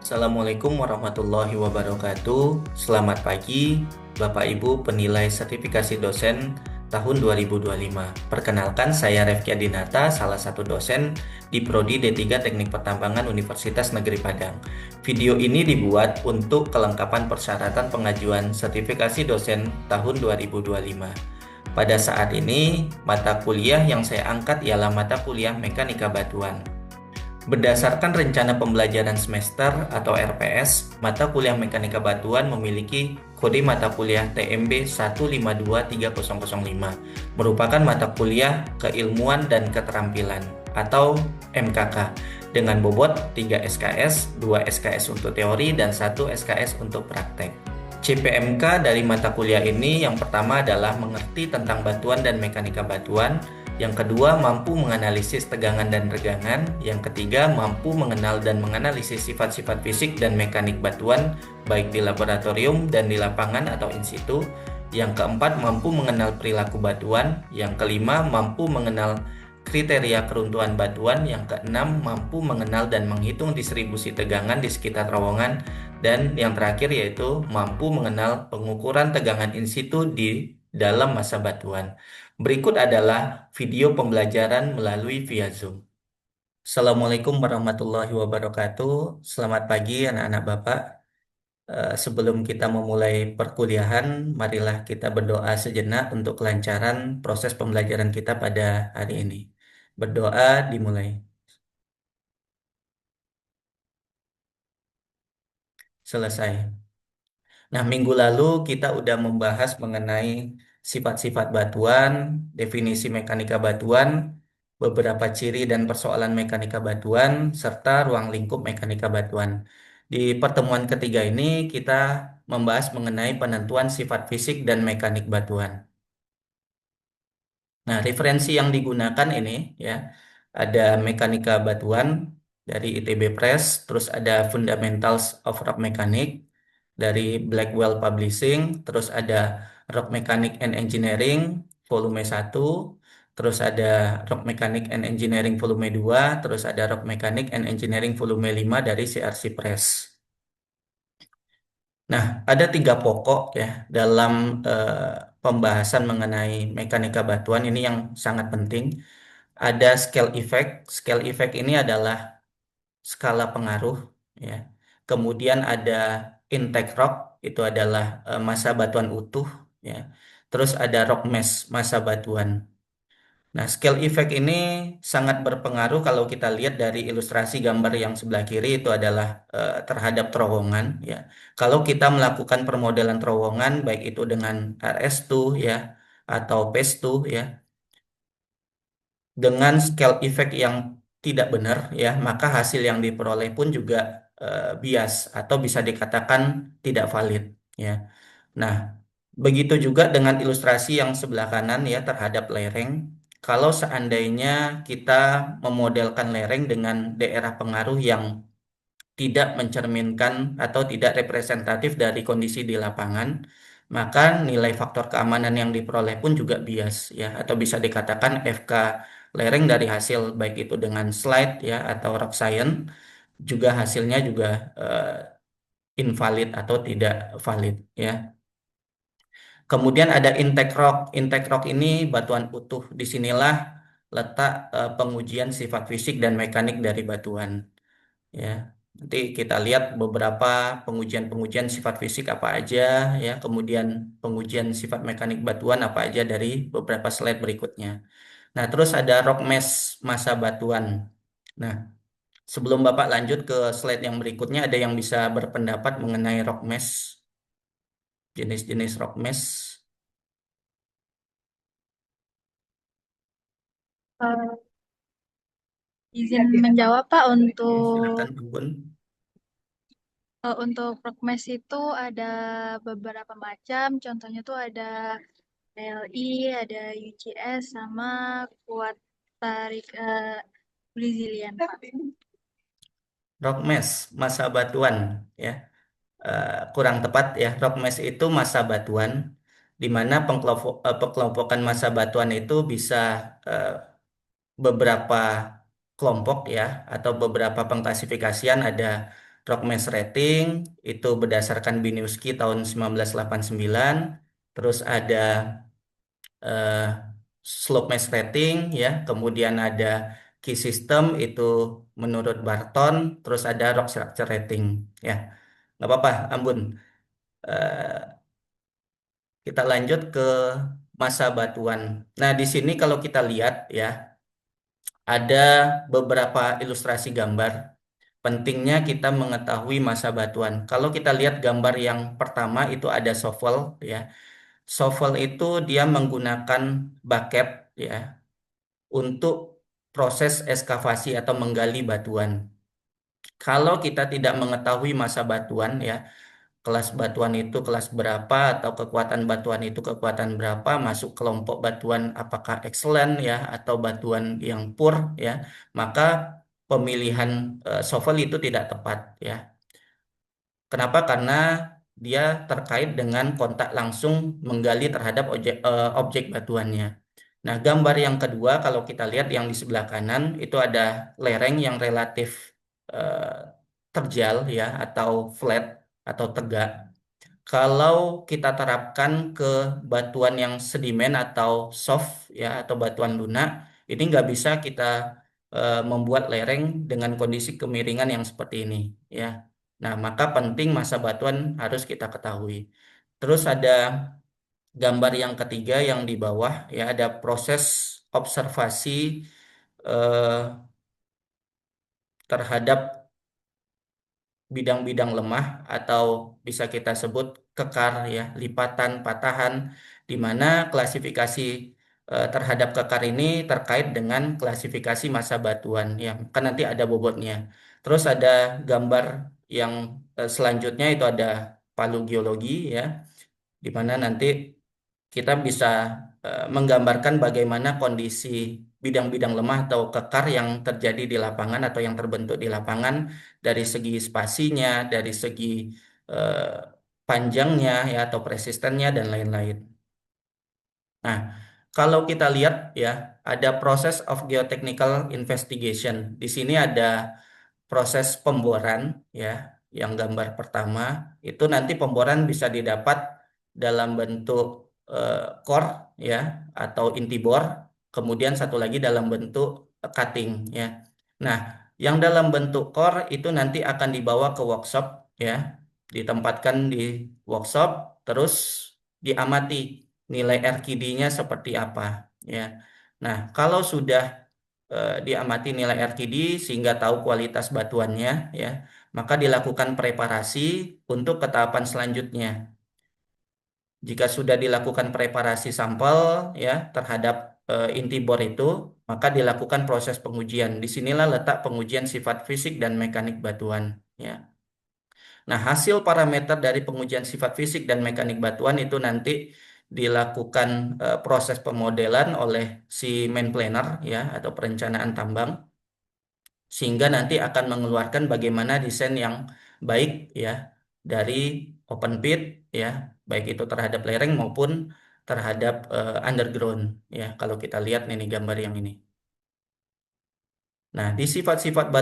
Assalamualaikum warahmatullahi wabarakatuh. Selamat pagi, Bapak Ibu penilai sertifikasi dosen tahun 2025. Perkenalkan, saya Refki Adinata, salah satu dosen di Prodi D3 Teknik Pertambangan Universitas Negeri Padang. Video ini dibuat untuk kelengkapan persyaratan pengajuan sertifikasi dosen tahun 2025. Pada saat ini, mata kuliah yang saya angkat ialah mata kuliah Mekanika Batuan. Berdasarkan rencana pembelajaran semester atau RPS, mata kuliah Mekanika Batuan memiliki kode mata kuliah TMB 1523005, merupakan mata kuliah keilmuan dan keterampilan atau MKK dengan bobot 3 SKS, 2 SKS untuk teori dan 1 SKS untuk praktek. CPMK dari mata kuliah ini yang pertama adalah mengerti tentang batuan dan mekanika batuan, yang kedua mampu menganalisis tegangan dan regangan, yang ketiga mampu mengenal dan menganalisis sifat-sifat fisik dan mekanik batuan baik di laboratorium dan di lapangan atau in situ, yang keempat mampu mengenal perilaku batuan, yang kelima mampu mengenal kriteria keruntuhan batuan, yang keenam mampu mengenal dan menghitung distribusi tegangan di sekitar terowongan, dan yang terakhir yaitu mampu mengenal pengukuran tegangan in situ di dalam massa batuan. Berikut adalah video pembelajaran melalui via Zoom. Assalamualaikum warahmatullahi wabarakatuh. Selamat pagi anak-anak Bapak. Sebelum kita memulai perkuliahan, marilah kita berdoa sejenak untuk kelancaran proses pembelajaran kita pada hari ini. Berdoa dimulai. Selesai. Nah, minggu lalu kita udah membahas mengenai sifat-sifat batuan, definisi mekanika batuan, beberapa ciri dan persoalan mekanika batuan, serta ruang lingkup mekanika batuan. Di pertemuan ketiga ini kita membahas mengenai penentuan sifat fisik dan mekanik batuan. Nah, referensi yang digunakan ini ya, ada Mekanika Batuan dari ITB Press, terus ada Fundamentals of Rock Mechanics dari Blackwell Publishing, terus ada Rock Mechanics and Engineering volume 1, terus ada Rock Mechanics and Engineering volume 2, terus ada Rock Mechanics and Engineering volume 5 dari CRC Press. Nah, ada tiga pokok ya dalam pembahasan mengenai mekanika batuan ini yang sangat penting. Ada scale effect. Scale effect ini adalah skala pengaruh ya. Kemudian ada intake rock, itu adalah massa batuan utuh ya. Terus ada rock mass, massa batuan. Nah, scale effect ini sangat berpengaruh kalau kita lihat dari ilustrasi gambar yang sebelah kiri itu adalah terhadap terowongan ya. Kalau kita melakukan permodelan terowongan baik itu dengan RS2 ya atau PES2 ya, dengan scale effect yang tidak benar ya, maka hasil yang diperoleh pun juga bias atau bisa dikatakan tidak valid ya. Nah, begitu juga dengan ilustrasi yang sebelah kanan ya terhadap lereng. Kalau seandainya kita memodelkan lereng dengan daerah pengaruh yang tidak mencerminkan atau tidak representatif dari kondisi di lapangan, maka nilai faktor keamanan yang diperoleh pun juga bias ya, atau bisa dikatakan FK lereng dari hasil baik itu dengan slide ya atau rock science juga hasilnya juga invalid atau tidak valid ya. Kemudian ada intake rock. Intake rock ini batuan utuh. Disinilah letak pengujian sifat fisik dan mekanik dari batuan. Ya, nanti kita lihat beberapa pengujian-pengujian sifat fisik apa aja, ya. Kemudian pengujian sifat mekanik batuan apa aja dari beberapa slide berikutnya. Nah, terus ada rock mass massa batuan. Nah, sebelum Bapak lanjut ke slide yang berikutnya, ada yang bisa berpendapat mengenai rock mass, jenis-jenis rock mass. Eh, izin menjawab Pak Silakan, Bun. untuk progmes itu ada beberapa macam. Contohnya tuh ada PLI, ada UCS sama kuat tarik Brazilian Pak. Rock mass, massa batuan, ya. Kurang tepat ya. Rock mass itu massa batuan, di mana pengelompokan massa batuan itu bisa eh, beberapa kelompok ya, atau beberapa pengklasifikasian ada Rock Mass Rating itu berdasarkan Biniuski tahun 1989. Terus ada eh, Slope Mass Rating ya, kemudian ada Key System itu menurut Barton, terus ada Rock Structure Rating ya. Nggak apa-apa, Ambun. Eh, kita lanjut ke masa batuan. Nah, di sini kalau kita lihat ya, ada beberapa ilustrasi gambar. Pentingnya kita mengetahui masa batuan. Kalau kita lihat gambar yang pertama itu ada shovel ya. Shovel itu dia menggunakan bucket ya untuk proses ekskavasi atau menggali batuan. Kalau kita tidak mengetahui masa batuan ya, kelas batuan itu kelas berapa atau kekuatan batuan itu kekuatan berapa, masuk kelompok batuan apakah excellent ya atau batuan yang poor ya, maka pemilihan shovel itu tidak tepat ya. Kenapa? Karena dia terkait dengan kontak langsung menggali terhadap objek batuannya. Nah, gambar yang kedua kalau kita lihat yang di sebelah kanan itu ada lereng yang relatif eh, terjal ya atau flat atau tegak. Kalau kita terapkan ke batuan yang sedimen atau soft ya atau batuan lunak, ini nggak bisa kita membuat lereng dengan kondisi kemiringan yang seperti ini ya. Nah, maka penting masa batuan harus kita ketahui. Terus ada gambar yang ketiga yang di bawah ya ada proses observasi eh, terhadap bidang-bidang lemah atau bisa kita sebut kekar ya, lipatan, patahan, di mana klasifikasi terhadap kekar ini terkait dengan klasifikasi massa batuan ya, kan nanti ada bobotnya. Terus ada gambar yang selanjutnya itu ada palu geologi ya, di mana nanti kita bisa menggambarkan bagaimana kondisi bidang-bidang lemah atau kekar yang terjadi di lapangan atau yang terbentuk di lapangan dari segi spasinya, dari segi eh, panjangnya ya atau persistennya dan lain-lain. Nah, kalau kita lihat ya, ada proses of geotechnical investigation. Di sini ada proses pemboran ya, yang gambar pertama itu nanti pemboran bisa didapat dalam bentuk core ya atau inti bor, kemudian satu lagi dalam bentuk cutting ya. Nah, yang dalam bentuk core itu nanti akan dibawa ke workshop ya, ditempatkan di workshop, terus diamati nilai RKD-nya seperti apa ya. Nah, kalau sudah diamati nilai RKD sehingga tahu kualitas batuannya ya, maka dilakukan preparasi untuk ke tahapan selanjutnya. Jika sudah dilakukan preparasi sampel ya terhadap inti bor itu, maka dilakukan proses pengujian. Disinilah letak pengujian sifat fisik dan mekanik batuan ya. Nah, hasil parameter dari pengujian sifat fisik dan mekanik batuan itu nanti dilakukan proses pemodelan oleh si main planner ya atau perencanaan tambang sehingga nanti akan mengeluarkan bagaimana desain yang baik ya dari open pit ya baik itu terhadap lereng maupun terhadap underground ya kalau kita lihat nih gambar yang ini. Nah, di sifat-sifat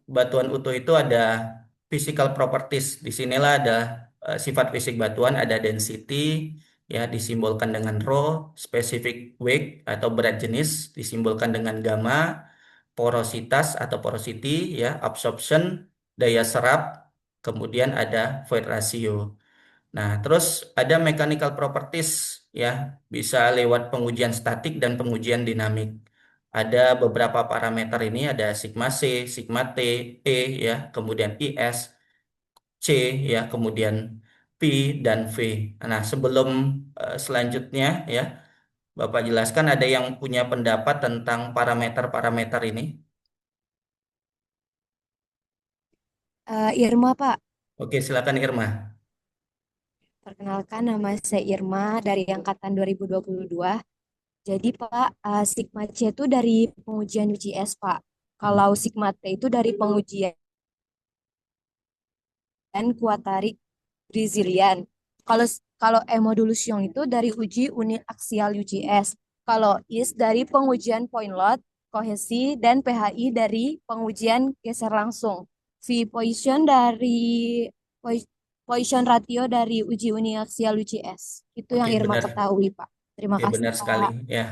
batuan utuh itu ada physical properties. Di sinilah ada sifat fisik batuan, ada density ya disimbolkan dengan rho, specific weight atau berat jenis disimbolkan dengan gamma, porositas atau porosity ya, absorption, daya serap, kemudian ada void ratio. Nah, terus ada mechanical properties ya, bisa lewat pengujian statik dan pengujian dinamik. Ada beberapa parameter ini ada sigma C, sigma T, E ya, kemudian IS, C ya, kemudian P dan V. Nah, sebelum selanjutnya ya, Bapak jelaskan ada yang punya pendapat tentang parameter-parameter ini. Irma, Pak. Oke, silakan Irma. Perkenalkan, nama saya Irma dari angkatan 2022. Jadi, Pak, Sigma C itu dari pengujian UGS, Pak. Kalau Sigma T itu dari pengujian kuat tarik Brazilian. Kalau kalau Emodulation itu dari uji unit aksial UGS. Kalau IS dari pengujian point load, kohesi, dan PHI dari pengujian geser langsung. V Poisson dari poi- Poisson ratio dari uji uniaksial UCS. Itu yang Oke, Irma benar. ketahui, Pak. Terima Oke, kasih, benar sekali. Pak. Ya,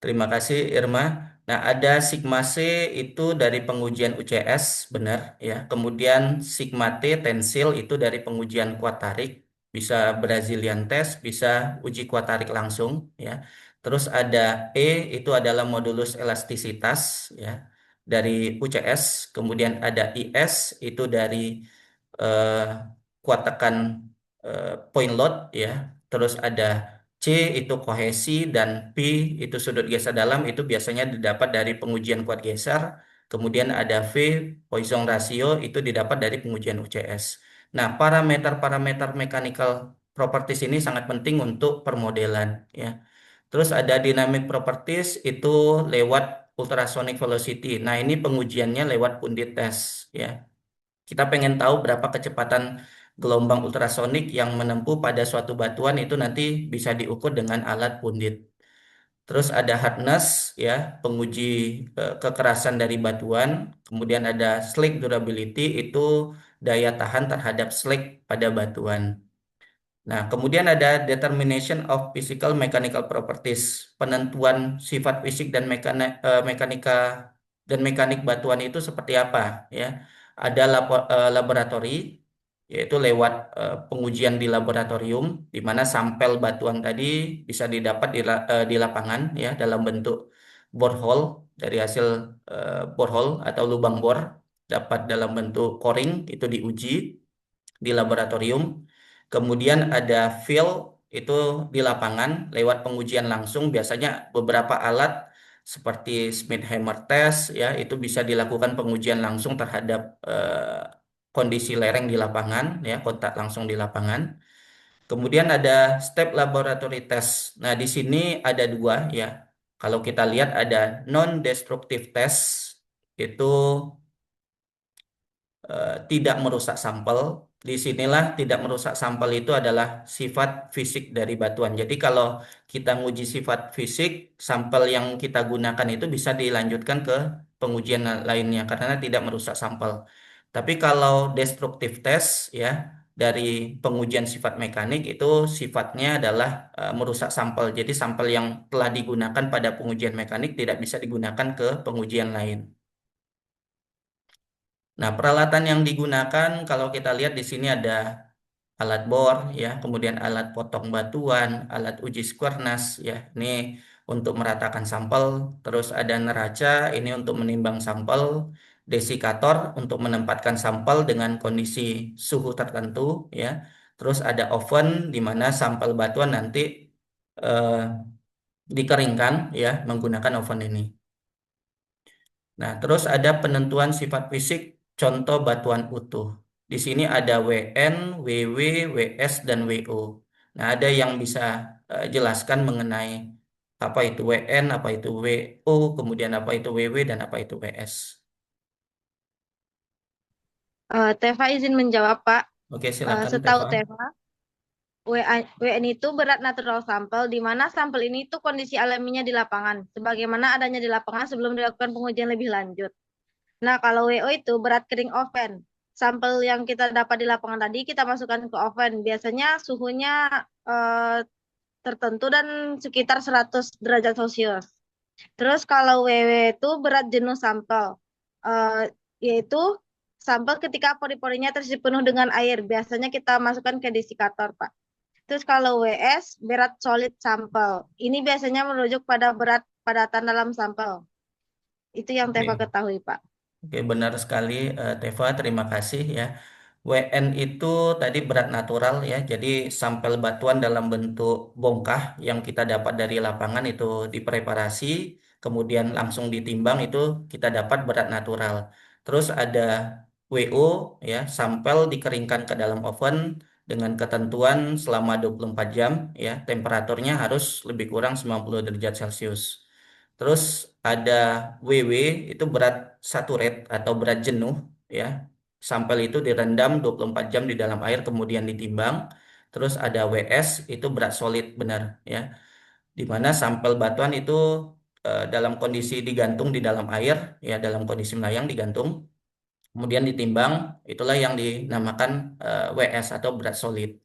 terima kasih Irma. Nah, ada sigma C itu dari pengujian UCS, benar ya. Kemudian sigma T tensil itu dari pengujian kuat tarik, bisa Brazilian test, bisa uji kuat tarik langsung ya. Terus ada E itu adalah modulus elastisitas ya dari UCS. Kemudian ada IS itu dari eh, kuat tekan point load ya. Terus ada C itu kohesi dan P itu sudut geser dalam itu biasanya didapat dari pengujian kuat geser. Kemudian ada V Poisson ratio itu didapat dari pengujian UCS. Nah, parameter-parameter mechanical properties ini sangat penting untuk permodelan ya. Terus ada dynamic properties itu lewat ultrasonic velocity. Nah, ini pengujiannya lewat Pundit test ya. Kita pengen tahu berapa kecepatan gelombang ultrasonik yang menempuh pada suatu batuan itu nanti bisa diukur dengan alat Pundit. Terus ada hardness ya, penguji kekerasan dari batuan. Kemudian ada slag durability itu daya tahan terhadap slag pada batuan. Nah, kemudian ada determination of physical mechanical properties, penentuan sifat fisik dan mekanika dan mekanik batuan itu seperti apa ya. Ada laboratori yaitu lewat pengujian di laboratorium di mana sampel batuan tadi bisa didapat di lapangan ya dalam bentuk borehole dari hasil borehole atau lubang bor dapat dalam bentuk coring itu diuji di laboratorium. Kemudian ada field itu di lapangan lewat pengujian langsung biasanya beberapa alat seperti Smith Hammer test ya itu bisa dilakukan pengujian langsung terhadap kondisi lereng di lapangan ya kontak langsung di lapangan. Kemudian ada step laboratory test. Nah, di sini ada dua ya. Kalau kita lihat ada non-destructive test itu tidak merusak sampel. Disinilah tidak merusak sampel itu adalah sifat fisik dari batuan. Jadi kalau kita nguji sifat fisik, sampel yang kita gunakan itu bisa dilanjutkan ke pengujian lainnya karena tidak merusak sampel. Tapi kalau destructive test ya dari pengujian sifat mekanik itu sifatnya adalah merusak sampel. Jadi sampel yang telah digunakan pada pengujian mekanik tidak bisa digunakan ke pengujian lain. Nah, peralatan yang digunakan kalau kita lihat di sini ada alat bor ya, kemudian alat potong batuan, alat uji squareness ya. Ini untuk meratakan sampel, terus ada neraca ini untuk menimbang sampel, desikator untuk menempatkan sampel dengan kondisi suhu tertentu ya. Terus ada oven di mana sampel batuan nanti eh, dikeringkan ya menggunakan oven ini. Nah, terus ada penentuan sifat fisik contoh batuan utuh. Di sini ada WN, WW, WS, dan WO. Nah, ada yang bisa jelaskan mengenai apa itu WN, apa itu WO, kemudian apa itu WW, dan apa itu WS. Teva izin menjawab, Pak. Oke, silakan Setahu Teva. Teva, WN itu berat natural sampel, di mana sampel ini tuh kondisi alaminya di lapangan, sebagaimana adanya di lapangan sebelum dilakukan pengujian lebih lanjut. Nah, kalau WO itu berat kering oven. Sampel yang kita dapat di lapangan tadi kita masukkan ke oven. Biasanya suhunya eh, tertentu dan sekitar 100 derajat Celcius. Terus kalau WW itu berat jenuh sampel, eh, yaitu sampel ketika pori-porinya terisi penuh dengan air. Biasanya kita masukkan ke desikator, Pak. Terus kalau WS, berat solid sampel. Ini biasanya merujuk pada berat padatan dalam sampel. Itu yang Teva Oke. ketahui, Pak. Oke, benar sekali Teva, terima kasih ya. WN itu tadi berat natural ya, jadi sampel batuan dalam bentuk bongkah yang kita dapat dari lapangan itu dipreparasi, kemudian langsung ditimbang itu kita dapat berat natural. Terus ada WO ya, sampel dikeringkan ke dalam oven dengan ketentuan selama 24 jam ya, temperaturnya harus lebih kurang 90 derajat Celcius. Terus ada WW itu berat saturate atau berat jenuh ya. Sampel itu direndam 24 jam di dalam air kemudian ditimbang. Terus ada WS itu berat solid benar ya. Di mana sampel batuan itu dalam kondisi digantung di dalam air ya dalam kondisi melayang digantung. kemudian ditimbang, itulah yang dinamakan WS atau berat solid.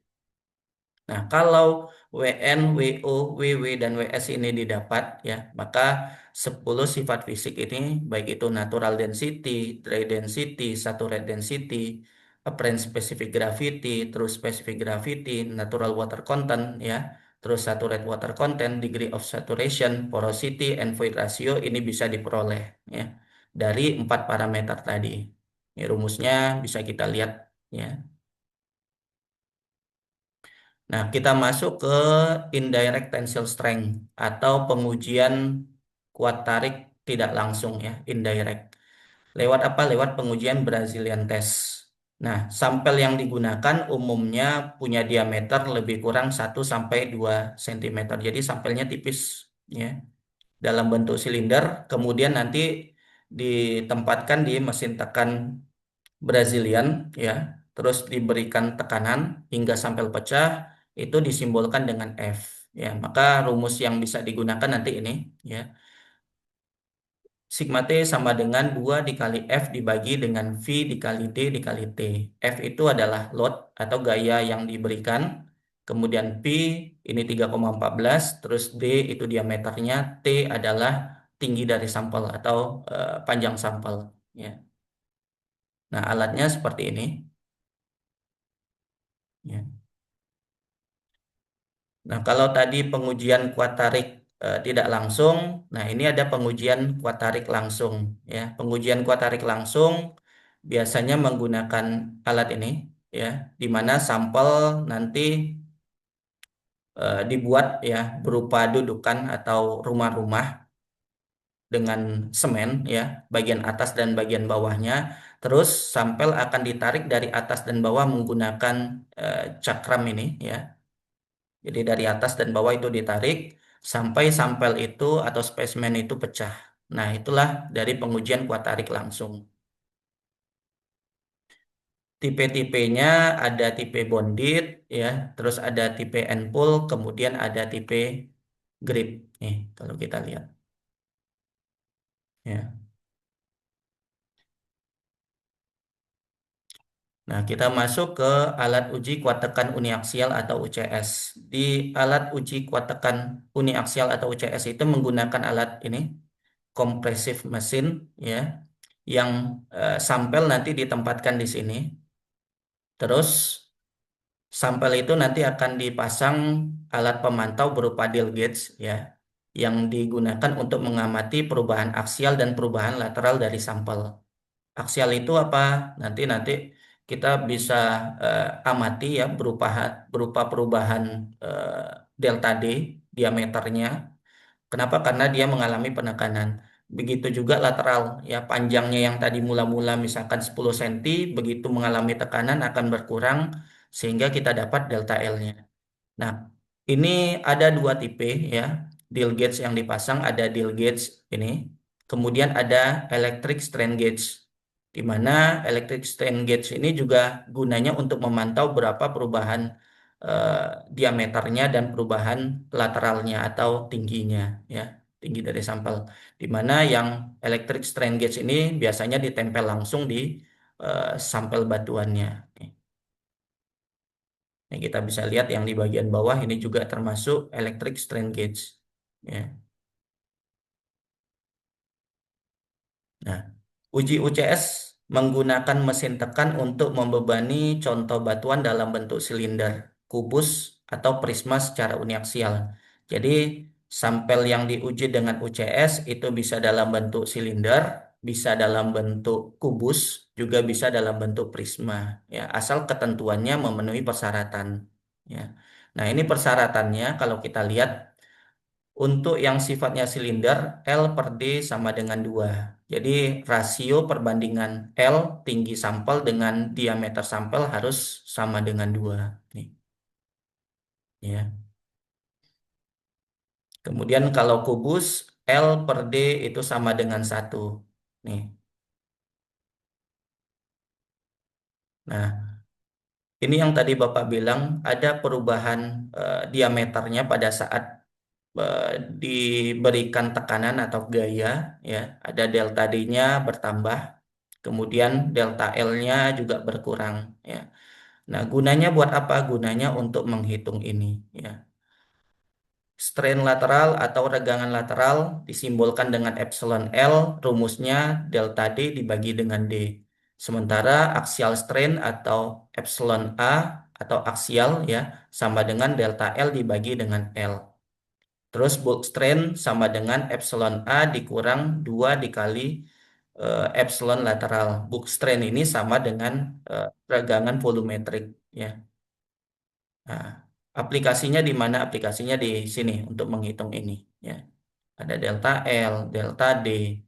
Nah, kalau WN, WO, WW, dan WS ini didapat, ya, maka 10 sifat fisik ini, baik itu natural density, dry density, saturate density, apparent specific gravity, true specific gravity, natural water content, ya, terus saturate water content, degree of saturation, porosity, and void ratio, ini bisa diperoleh, ya, dari 4 parameter tadi. Ini rumusnya bisa kita lihat, ya. Nah, kita masuk ke indirect tensile strength atau pengujian kuat tarik tidak langsung, ya, indirect. Lewat apa? Lewat pengujian Brazilian test. Nah, sampel yang digunakan umumnya punya diameter lebih kurang 1 sampai 2 cm. Jadi sampelnya tipis, ya, dalam bentuk silinder, kemudian nanti ditempatkan di mesin tekan Brazilian, ya, terus diberikan tekanan hingga sampel pecah, itu disimbolkan dengan F, ya. Maka rumus yang bisa digunakan nanti ini, ya, sigma T sama dengan 2 dikali F dibagi dengan V dikali D dikali T. F itu adalah load atau gaya yang diberikan, kemudian P ini 3,14, terus D itu diameternya, T adalah tinggi dari sampel atau panjang sampel, ya. Nah, alatnya seperti ini, ya. Nah, kalau tadi pengujian kuat tarik tidak langsung, nah ini ada pengujian kuat tarik langsung, ya. Pengujian kuat tarik langsung biasanya menggunakan alat ini, ya, di mana sampel nanti dibuat, ya, berupa dudukan atau rumah-rumah dengan semen, ya, bagian atas dan bagian bawahnya. Terus sampel akan ditarik dari atas dan bawah menggunakan cakram ini, ya. Jadi dari atas dan bawah itu ditarik sampai sampel itu atau spesimen itu pecah. Nah, itulah dari pengujian kuat tarik langsung. Tipe-tipenya ada tipe bonded, ya, terus ada tipe end pull, kemudian ada tipe grip. Nih, kalau kita lihat, ya. Nah, kita masuk ke alat uji kuat tekan uniaksial atau UCS. Di alat uji kuat tekan uniaksial atau UCS itu menggunakan alat ini, compressive machine, ya, yang sampel nanti ditempatkan di sini. Terus sampel itu nanti akan dipasang alat pemantau berupa dial gauge, ya, yang digunakan untuk mengamati perubahan aksial dan perubahan lateral dari sampel. Aksial itu apa? Nanti kita bisa amati, ya, berupa perubahan delta D diameternya. Kenapa? Karena dia mengalami penekanan. Begitu juga lateral, ya, panjangnya yang tadi mula-mula misalkan 10 cm, begitu mengalami tekanan akan berkurang sehingga kita dapat delta L-nya. Nah, ini ada 2 tipe, ya, dial gauge yang dipasang, ada dial gauge ini, kemudian ada electric strain gauge, di mana electric strain gauge ini juga gunanya untuk memantau berapa perubahan diameternya dan perubahan lateralnya atau tingginya, ya, tinggi dari sampel. Di mana yang electric strain gauge ini biasanya ditempel langsung di sampel batuannya. Nah, kita bisa lihat yang di bagian bawah ini juga termasuk electric strain gauge, ya. Nah, uji UCS menggunakan mesin tekan untuk membebani contoh batuan dalam bentuk silinder, kubus, atau prisma secara uniaksial. Jadi, sampel yang diuji dengan UCS itu bisa dalam bentuk silinder, bisa dalam bentuk kubus, juga bisa dalam bentuk prisma, ya, asal ketentuannya memenuhi persyaratan, ya. Nah, ini persyaratannya kalau kita lihat. Untuk yang sifatnya silinder, L per D sama dengan 2. Jadi rasio perbandingan L tinggi sampel dengan diameter sampel harus sama dengan 2. Nih, ya. Kemudian kalau kubus, L per D itu sama dengan 1. Nih. Nah, ini yang tadi Bapak bilang ada perubahan diameternya pada saat diberikan tekanan atau gaya, ya, ada delta D-nya bertambah. Kemudian delta L-nya juga berkurang ya. Nah, gunanya buat apa? Gunanya untuk menghitung ini ya. Strain lateral atau regangan lateral disimbolkan dengan epsilon L, rumusnya delta D dibagi dengan D. Sementara axial strain atau epsilon A atau aksial ya sama dengan delta L dibagi dengan L. Terus bulk strain sama dengan epsilon A dikurang 2 dikali epsilon lateral. Bulk strain ini sama dengan regangan volumetrik ya. Nah, aplikasinya di mana? Aplikasinya di sini untuk menghitung ini ya. Ada delta L, delta D,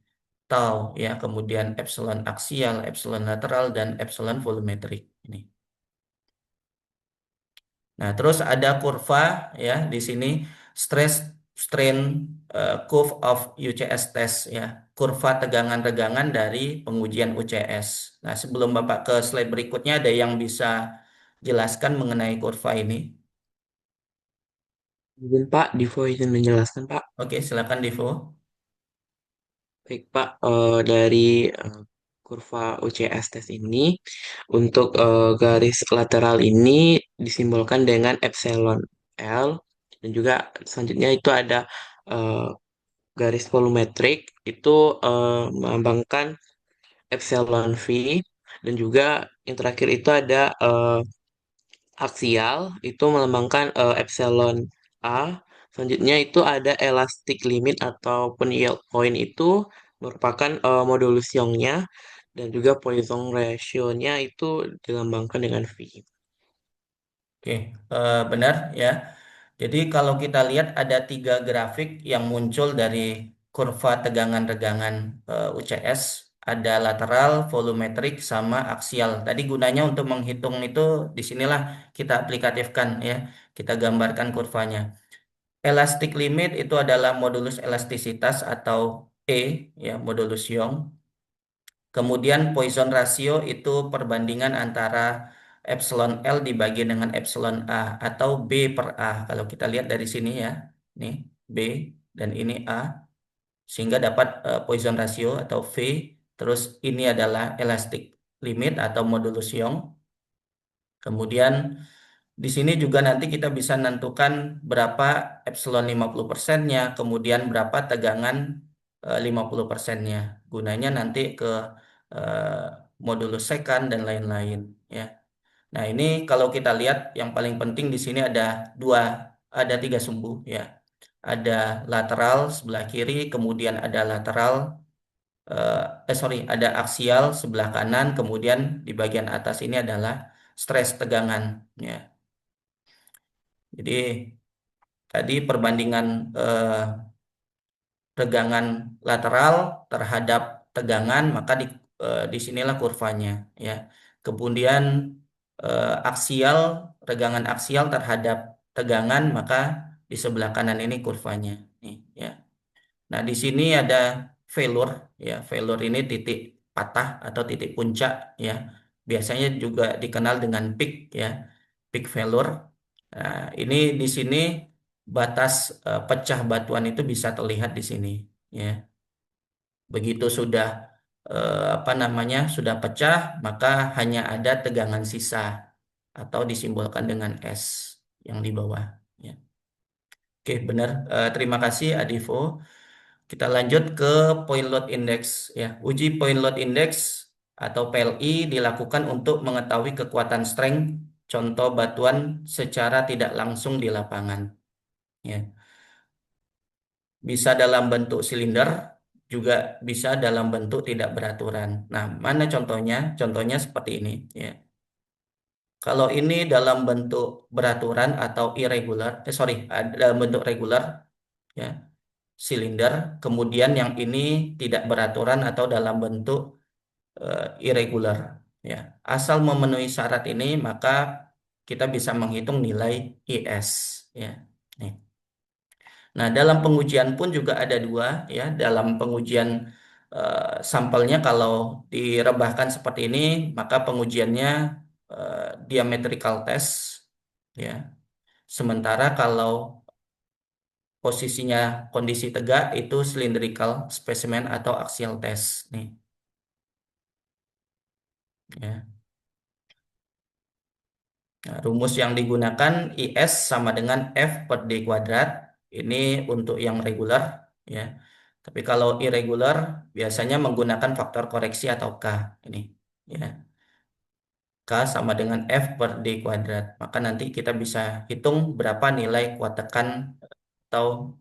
tau ya, kemudian epsilon aksial, epsilon lateral dan epsilon volumetrik ini. Nah, terus ada kurva ya di sini stress strain curve of UCS test ya, kurva tegangan-regangan dari pengujian UCS. Nah, sebelum Bapak ke slide berikutnya ada yang bisa jelaskan mengenai kurva ini? Mungkin Pak, Divo izin menjelaskan Pak. Oke, silakan Divo. Baik Pak, dari kurva UCS test ini, untuk garis lateral ini disimbolkan dengan epsilon L, dan juga selanjutnya itu ada eh, garis volumetrik, itu melambangkan epsilon V, dan juga yang terakhir itu ada aksial itu melambangkan epsilon A. Selanjutnya itu ada elastic limit ataupun yield point itu merupakan modulus Young-nya dan juga Poisson ratio-nya itu dilambangkan dengan V. Oke, benar ya. Jadi kalau kita lihat ada 3 grafik yang muncul dari kurva tegangan-regangan UCS. Ada lateral, volumetrik, sama aksial. Tadi gunanya untuk menghitung itu disinilah kita aplikatifkan ya. Kita gambarkan kurvanya. Elastic limit itu adalah modulus elastisitas atau E ya, modulus Young. Kemudian Poisson ratio itu perbandingan antara epsilon L dibagi dengan epsilon A atau B per A. Kalau kita lihat dari sini ya, nih B dan ini A, sehingga dapat Poisson ratio atau V. Terus ini adalah elastic limit atau modulus Young. Kemudian di sini juga nanti kita bisa menentukan berapa epsilon 50%-nya, kemudian berapa tegangan 50%-nya. Gunanya nanti ke eh, modulus sekant dan lain-lain ya. Nah, ini kalau kita lihat yang paling penting di sini ada 3 sumbu ya. Ada lateral sebelah kiri, kemudian ada ada aksial sebelah kanan, kemudian di bagian atas ini adalah stres tegangan ya. Jadi tadi perbandingan regangan lateral terhadap tegangan, maka di sinilah kurvanya ya. Kemudian aksial, regangan aksial terhadap tegangan, maka di sebelah kanan ini kurvanya nih ya. Nah, di sini ada failure ya. Failure ini titik patah atau titik puncak ya. Biasanya juga dikenal dengan peak ya. Peak failure. Nah, ini di sini batas pecah batuan itu bisa terlihat di sini ya. Begitu sudah sudah pecah, maka hanya ada tegangan sisa atau disimbolkan dengan S yang di bawah ya. Oke, benar. Terima kasih Adivo. Kita lanjut ke point load index ya. Uji point load index atau PLI dilakukan untuk mengetahui kekuatan strength contoh batuan secara tidak langsung di lapangan. Ya. Bisa dalam bentuk silinder, juga bisa dalam bentuk tidak beraturan. Nah, mana contohnya? Contohnya seperti ini ya. Kalau ini dalam bentuk beraturan atau irregular, dalam bentuk regular ya, silinder. Kemudian yang ini tidak beraturan atau dalam bentuk irregular. Ya, asal memenuhi syarat ini maka kita bisa menghitung nilai IS. Ya, nih. Nah, dalam pengujian pun juga ada dua ya. Dalam pengujian sampelnya kalau direbahkan seperti ini maka pengujiannya diametrical test. Ya. Sementara kalau posisinya kondisi tegak itu cylindrical specimen atau axial test nih. Ya. Nah, rumus yang digunakan IS sama dengan F per D kuadrat. Ini untuk yang regular, ya. Tapi kalau irregular biasanya menggunakan faktor koreksi atau K. Ini, ya. K sama dengan F per D kuadrat. Maka nanti kita bisa hitung berapa nilai kuat tekan atau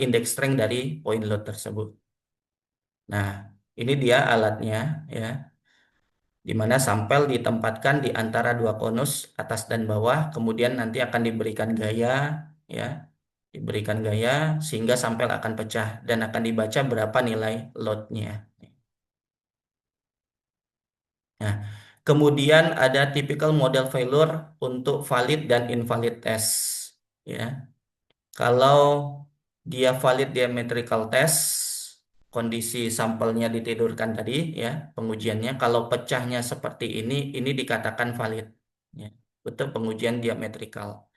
indeks strength dari point load tersebut. Nah, ini dia alatnya, ya, di mana sampel ditempatkan di antara dua konus atas dan bawah, kemudian nanti akan diberikan gaya, ya, diberikan gaya sehingga sampel akan pecah dan akan dibaca berapa nilai loadnya. Nah, kemudian ada typical model failure untuk valid dan invalid test, ya. Kalau dia valid diametrical test, kondisi sampelnya ditidurkan tadi, ya, pengujiannya. Kalau pecahnya seperti ini dikatakan valid, ya. Betul pengujian diametrical.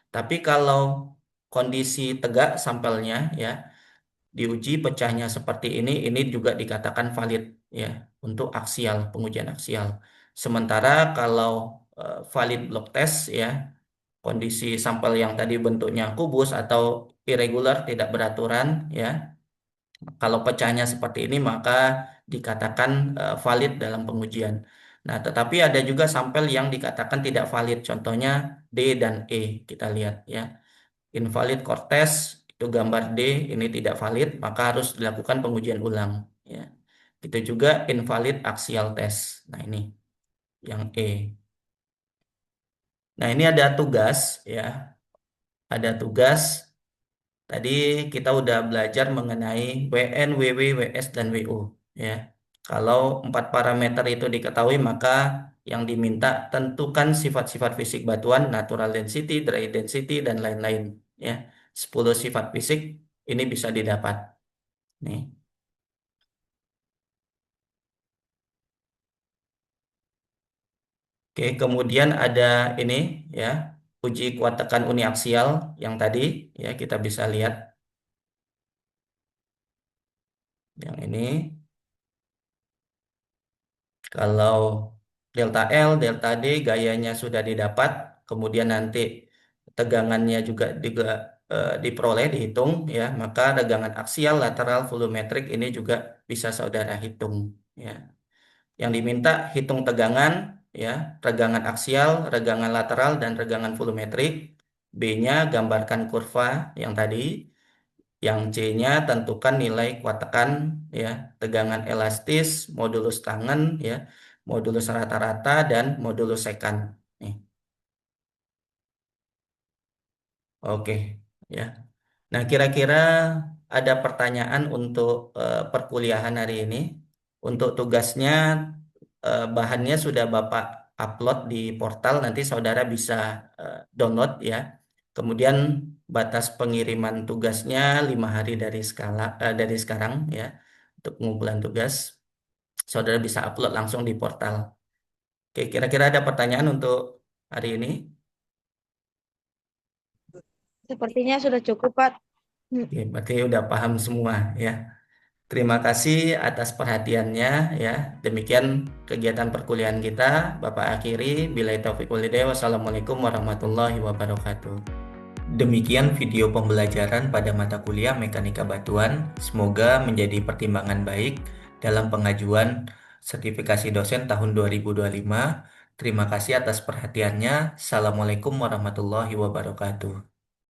Tapi kalau kondisi tegak sampelnya, ya, diuji pecahnya seperti ini juga dikatakan valid, ya, untuk aksial, pengujian aksial. Sementara kalau valid block test, ya, kondisi sampel yang tadi bentuknya kubus atau irregular, tidak beraturan, ya, kalau pecahnya seperti ini maka dikatakan valid dalam pengujian. Nah, tetapi ada juga sampel yang dikatakan tidak valid, contohnya D dan E, kita lihat, ya. Invalid core test itu gambar D, ini tidak valid, maka harus dilakukan pengujian ulang, ya. Itu juga invalid axial test. Nah, ini yang E. Nah, ini ada tugas, ya. Ada tugas. Tadi kita udah belajar mengenai WN, WW, WS, dan WO, ya. Kalau 4 parameter itu diketahui, maka yang diminta tentukan sifat-sifat fisik batuan, natural density, dry density, dan lain-lain, ya. 10 sifat fisik ini bisa didapat. Nih. Oke, kemudian ada ini, ya, uji kuat tekan uniaksial yang tadi, ya, kita bisa lihat yang ini. Kalau delta L, delta D gayanya sudah didapat, kemudian nanti tegangannya juga diperoleh, dihitung, ya, maka regangan aksial, lateral, volumetrik ini juga bisa saudara hitung, ya. Yang diminta hitung tegangan, ya, regangan aksial, regangan lateral, dan regangan volumetrik. B-nya gambarkan kurva yang tadi. Yang C-nya tentukan nilai kuat tekan, ya, tegangan elastis, modulus tangan, ya, modulus rata-rata, dan modulus sekant. Nih. Oke, ya. Nah, kira-kira ada pertanyaan untuk perkuliahan hari ini. Untuk tugasnya, bahannya sudah Bapak upload di portal, nanti saudara bisa download, ya. Kemudian batas pengiriman tugasnya 5 hari dari sekarang, ya, untuk pengumpulan tugas. Saudara bisa upload langsung di portal. Oke, kira-kira ada pertanyaan untuk hari ini? Sepertinya sudah cukup, Pak. Oke, berarti udah paham semua, ya. Terima kasih atas perhatiannya, ya. Demikian kegiatan perkuliahan kita. Bapak akhiri. Billahi taufiq wal hidayah. Wassalamualaikum warahmatullahi wabarakatuh. Demikian video pembelajaran pada mata kuliah Mekanika Batuan. Semoga menjadi pertimbangan baik dalam pengajuan sertifikasi dosen tahun 2025. Terima kasih atas perhatiannya. Assalamualaikum warahmatullahi wabarakatuh.